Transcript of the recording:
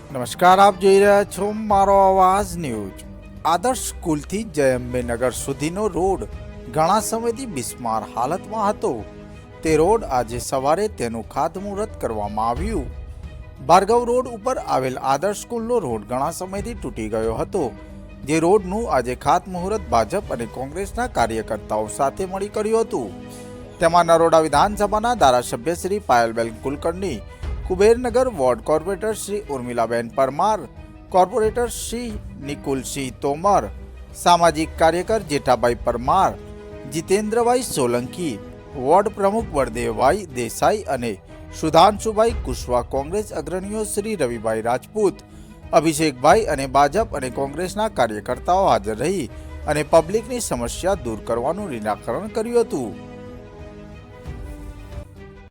નમસ્કાર, આપ જોઈ રહ્યા છો મારો અવાજ ન્યૂઝ। આદર્શ સ્કૂલથી જયંબેનગર સુધીનો રોડ ઘણા સમયથી બિસ્માર હાલતમાં હતો। તે રોડ આજે સવારે તેનું ખાતમુહૂર્ત કરવામાં આવ્યું। ભાર્ગવ રોડ ઉપર આવેલ આદર્શ સ્કૂલનો રોડ ઘણા સમયથી તૂટી ગયો હતો, જે રોડનું આજે ખાતમુહૂર્ત ભાજપ અને કોંગ્રેસના કાર્યકર્તાઓ સાથે મળી કર્યું હતું। તેમાં નરોડા વિધાનસભાના ધારાસભ્ય Shri Payalben Kulkarni, Kubernagar ward corporator Shri ઉર્મિલાબેન Parmar, corporator Shri Nikulsinh Tomar, સામાજિક કાર્યકર જેઠાભાઈ પરમાર, જીતેન્દ્રભાઈ સોલંકી, વોર્ડ પ્રમુખ બળદેવભાઈ દેસાઈ અને સુધાંશુભાઈ કુશવા, કોંગ્રેસ અગ્રણીઓ શ્રી રવિભાઈ રાજપૂત, અભિષેકભાઈ અને ભાજપ અને કોંગ્રેસના કાર્યકર્તાઓ હાજર રહી અને પબ્લિકની સમસ્યા દૂર કરવાનું નિરાકરણ કર્યું હતું।